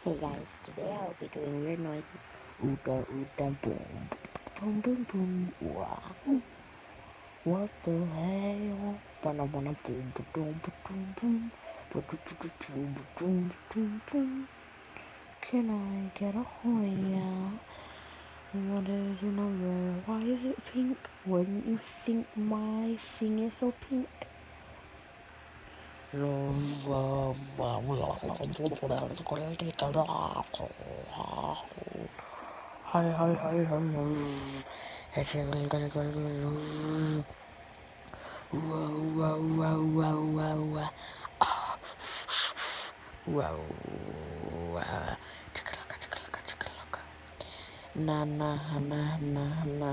Hey guys, today I'll be doing weird noises. Ooda ooda boom, boom boom boom. Wow, what the hell? Wanna boom boom boom boom boom, boom boom boom boom. Can I get a Hoya? What is your number? Why is it pink? Wouldn't you think my thing is so pink? Hi, hi, hi, hi, Na na na na na.